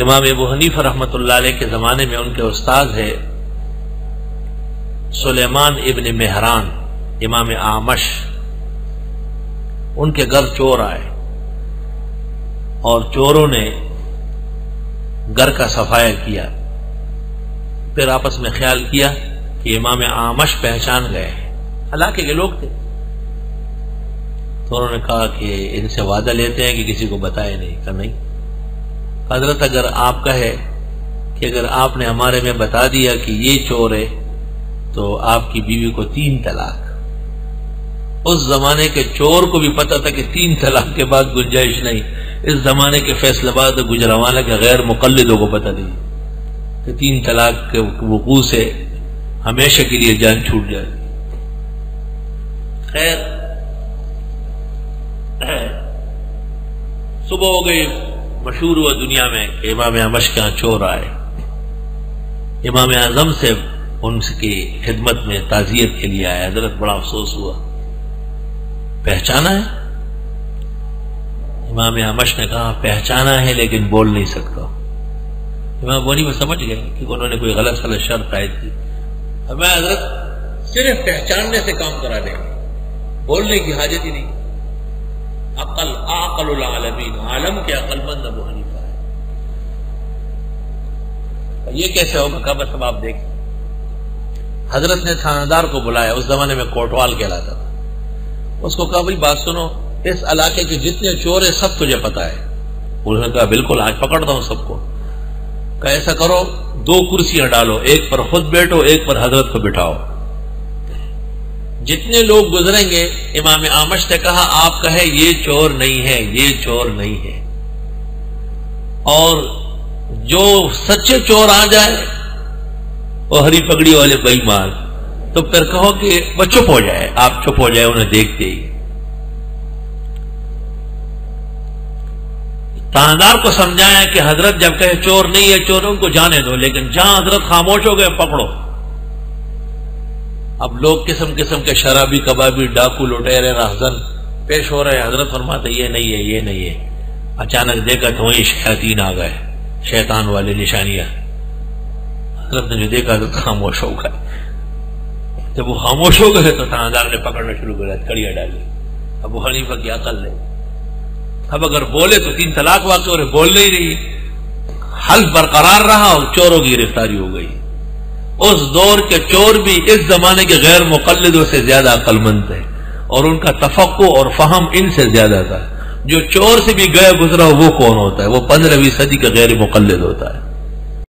امام ابو حنیفہ رحمۃ اللہ علیہ کے زمانے میں ان کے استاد ہے سلیمان ابن مہران امام اعمش. ان کے گھر چور آئے اور چوروں نے گھر کا صفایا کیا. پھر آپس میں خیال کیا کہ امام اعمش پہچان گئے ہیں، علاقے کے لوگ تھے، تو انہوں نے کہا کہ ان سے وعدہ لیتے ہیں کہ کسی کو بتائے نہیں. کہا نہیں حضرت، اگر آپ کہے کہ اگر آپ نے ہمارے میں بتا دیا کہ یہ چور ہے تو آپ کی بیوی کو 3 طلاق. اس زمانے کے چور کو بھی پتا تھا کہ 3 طلاق کے بعد گنجائش نہیں. اس زمانے کے فیصلہ باد گجرانوالہ کے غیر مقلدوں کو پتا نہیں کہ 3 طلاق کے وقوع سے ہمیشہ کے لیے جان چھوٹ جائے. خیر صبح ہو گئی، مشہور ہوا دنیا میں کہ امام اعمش کے ہاں چور آئے. امام اعظم سے ان کی خدمت میں تعزیت کے لیے آئے. حضرت بڑا افسوس ہوا، پہچانا ہے؟ امام اعمش نے کہا پہچانا ہے لیکن بول نہیں سکتا. امام بونی میں سمجھ گئے کہ انہوں نے کوئی غلط شرط عائد کی. ہمیں حضرت صرف پہچاننے سے کام کرا دیں گے، بولنے کی حاجت ہی نہیں. عقل العالمین، عالم کے عقل مند ابو حنیفہ ہے. یہ کیسے ہوگا؟ کہا بس اب آپ دیکھیں. حضرت نے تھانہ دار کو بلایا، اس زمانے میں کوٹوال کہلاتا تھا. اس کو کہا بھائی بات سنو، اس علاقے کے جتنے چور ہیں سب تجھے پتا ہے؟ انہوں نے کہا بالکل، آج پکڑتا ہوں سب کو. کہا ایسا کرو 2 کرسیاں ڈالو، ایک پر خود بیٹھو، ایک پر حضرت کو بٹھاؤ. جتنے لوگ گزریں گے، امام اعمش نے کہا آپ کہے یہ چور نہیں ہے، یہ چور نہیں ہے. اور جو سچے چور آ جائے وہ ہری پگڑی والے بے ایمان، تو پھر کہو کہ وہ چپ ہو جائے، آپ چپ ہو جائے انہیں دیکھتے ہی. تاندار کو سمجھایا کہ حضرت جب کہے چور نہیں ہے، چور ان کو جانے دو، لیکن جہاں حضرت خاموش ہو گئے پکڑو. اب لوگ قسم قسم کے شرابی، کبابی، ڈاکو، لٹیرے، راہزن پیش ہو رہے. حضرت فرماتے یہ نہیں ہے، یہ نہیں ہے. اچانک دیکھا تو وہیں شیاطین آ گئے، شیطان والے نشانیاں. حضرت نے جو دیکھا تو خاموش ہو گئے. جب وہ خاموش ہو گئے تو تاندار نے پکڑنا شروع کر دیا، کڑیاں ڈالی. ابو حنیفہ کی عقل ہے، اب اگر بولے تو 3 طلاق واقع ہو رہے، بولنے ہی نہیں. حلف برقرار رہا اور چوروں کی گرفتاری ہو گئی. اس دور کے چور بھی اس زمانے کے غیر مقلدوں سے زیادہ عقل مند تھے، اور ان کا تفقہ اور فہم ان سے زیادہ تھا. جو چور سے بھی گئے گزرا وہ کون ہوتا ہے؟ وہ 15ویں صدی کا غیر مقلد ہوتا ہے.